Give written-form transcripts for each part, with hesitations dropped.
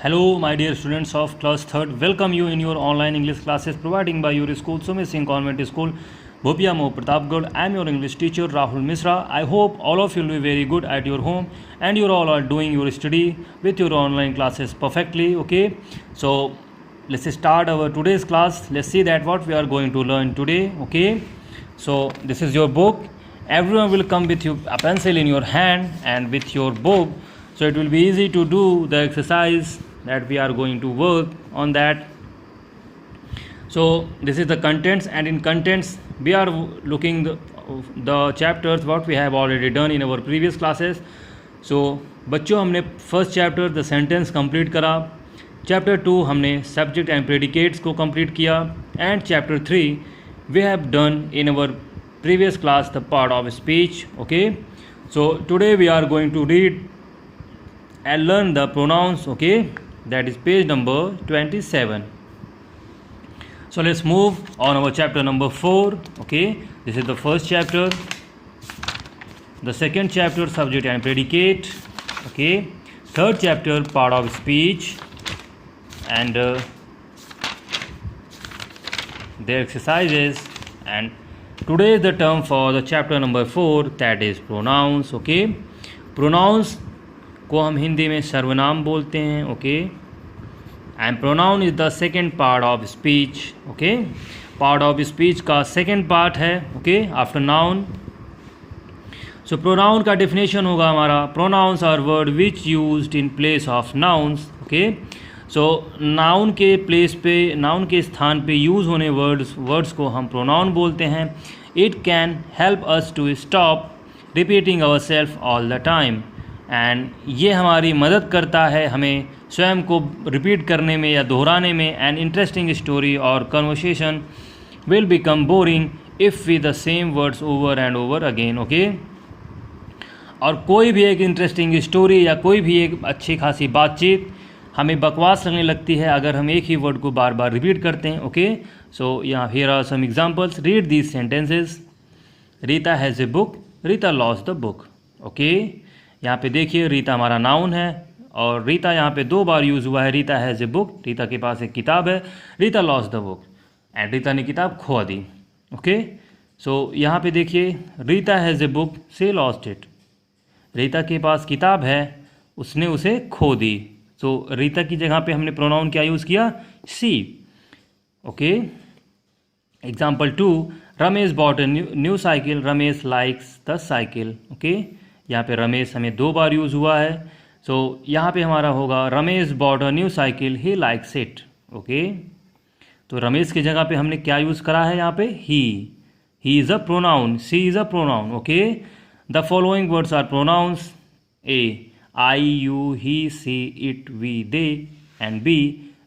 Hello, my dear students of class 3rd. Welcome you in your online English classes providing by your school, Sumit Singh Convent School, Bhopia Mo Pratapgarh. I am your English teacher, Rahul Misra. I hope all of you will be very good at your home and you all are doing your study with your online classes perfectly. Okay, so let's start our today's class. Let's see that what we are going to learn today. Okay, so this is your book. Everyone will come with you a pencil in your hand and with your book, so it will be easy to do the exercise that we are going to work on that. So this is the contents, and in contents we are looking the chapters what we have already done in our previous classes. So बच्चों हमने first chapter the sentence complete करा, chapter 2 हमने subject and predicates को complete किया, and chapter 3 we have done in our previous class the part of speech. Okay, so today we are going to read and learn the pronouns. Okay, that is page number 27. So let's move on our chapter number 4. Okay, this is the first chapter. The second chapter subject and predicate. Okay, third chapter part of speech, and their exercises, and today the term for the chapter number 4, that is pronouns. Okay, pronouns को हम हिंदी में सर्वनाम बोलते हैं. Okay, and pronoun is the second part of speech. Okay, part of speech का second part है. Okay, after noun. So pronoun का definition होगा हमारा, pronouns are word which used in place of nouns. Okay, so noun के place पे, noun के स्थान पे यूज़ होने वर्ड्स को हम प्रोनाउन बोलते हैं. It can help us to stop repeating our self all the time, and ये हमारी मदद करता है हमें स्वयं को रिपीट करने में या दोहराने में. एन इंटरेस्टिंग स्टोरी और conversation will become boring if we the same words over and over again. Okay, और कोई भी एक इंटरेस्टिंग स्टोरी या कोई भी एक अच्छी खासी बातचीत हमें बकवास लगने लगती है अगर हम एक ही वर्ड को बार बार रिपीट करते हैं. ओके, सो यहाँ here are some examples. Read these sentences. Rita has a book, Rita lost the book. Okay, यहाँ पे देखिए रीता हमारा नाउन है और रीता यहाँ पे 2 बार यूज़ हुआ है. Rita has a book, Rita के पास एक किताब है. Rita lost the book, and Rita ने किताब खो दी. ओके, सो यहाँ पे देखिए Rita has a book, she lost it. Rita के पास किताब है, उसने उसे खो दी. सो रीता की जगह पे हमने प्रोनाउन क्या यूज़ किया, she. Okay, example 2, Ramesh bot a new cycle, Ramesh likes the cycle. Okay, यहाँ पे रमेश हमें 2 बार यूज़ हुआ है. सो यहाँ पे हमारा होगा Ramesh bought a new cycle, he likes it. Okay, तो रमेश की जगह पे हमने क्या यूज़ करा है यहाँ पे, he is a pronoun, she is a pronoun. Okay, the following words are pronouns. A, I, you, he, she, it, we, they, and B,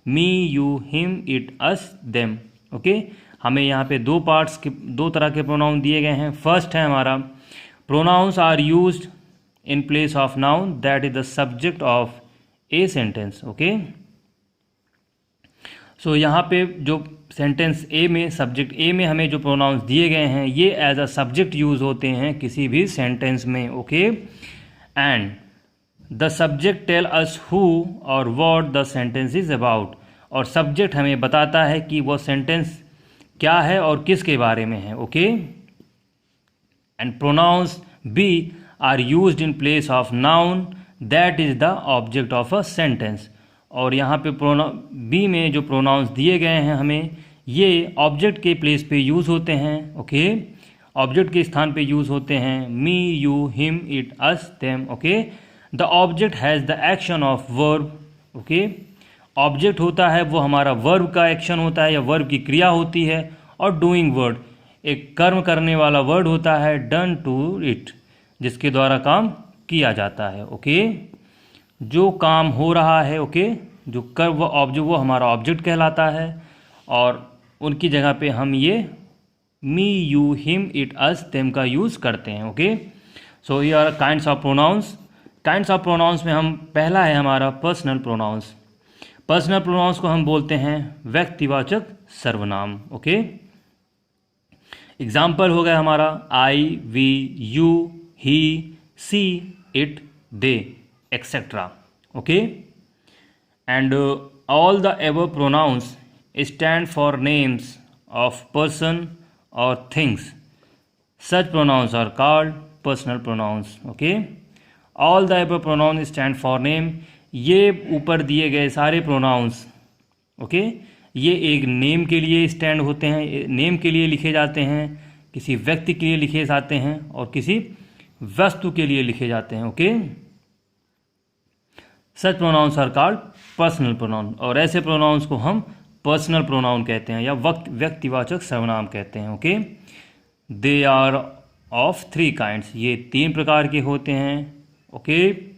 me, you, him, it, us, them. Okay, हमें यहाँ पे 2 parts के 2 तरह के pronoun दिए गए हैं. First है हमारा, pronouns are used in place of noun that is the subject of a sentence. Okay, so यहाँ पे जो सेंटेंस ए में, सब्जेक्ट ए में हमें जो प्रोनाउंस दिए गए हैं ये एज अ सब्जेक्ट यूज़ होते हैं किसी भी सेंटेंस में. Okay, and the subject tell us who और what the sentence is about, और सब्जेक्ट हमें बताता है कि वो सेंटेंस क्या है और किसके बारे में है. Okay, and pronouns be are used in place of noun that is the object of a sentence, और यहाँ पे बी में जो प्रोनाउंस दिए गए हैं हमें ये ऑब्जेक्ट के प्लेस पे यूज़ होते हैं. ओके, ऑब्जेक्ट के स्थान पे यूज़ होते हैं. Me, you, him, it, us, them. Okay, the object has the action of verb. Okay, object होता है वो हमारा वर्ब का एक्शन होता है या वर्ब की क्रिया होती है, और डूइंग वर्ड एक कर्म करने वाला वर्ड होता है, डन टू इट, जिसके द्वारा काम किया जाता है. ओके, जो काम हो रहा है, ओके, जो कर वो ऑब्जेक्ट वो हमारा ऑब्जेक्ट कहलाता है, और उनकी जगह पे हम ये me, you, him, it, us, them का यूज़ करते हैं. ओके, सो ये are kinds of pronouns. Kinds of pronouns में हम पहला है हमारा पर्सनल प्रोनाउंस. पर्सनल प्रोनाउंस को हम बोलते हैं व्यक्तिवाचक सर्वनाम. ओके, एग्जाम्पल हो गया हमारा I, we, you, he, she, it, they, etcetera. Okay, and all the above pronouns stand for names of person और things. Such pronouns are called personal pronouns. Okay, all the above pronouns stand for name. ये ऊपर दिए गए सारे pronounce, okay, ये एक name के लिए स्टैंड होते हैं, नेम के लिए लिखे जाते हैं, किसी व्यक्ति के लिए लिखे जाते हैं और किसी वस्तु के लिए लिखे जाते हैं. Okay, such pronouns are called personal pronoun. और ऐसे प्रोनाउंस को हम पर्सनल प्रोनाउन कहते हैं या व्यक्तिवाचक सर्वनाम कहते हैं. Okay, they are of 3 kinds. ये 3 प्रकार के होते हैं. ओके.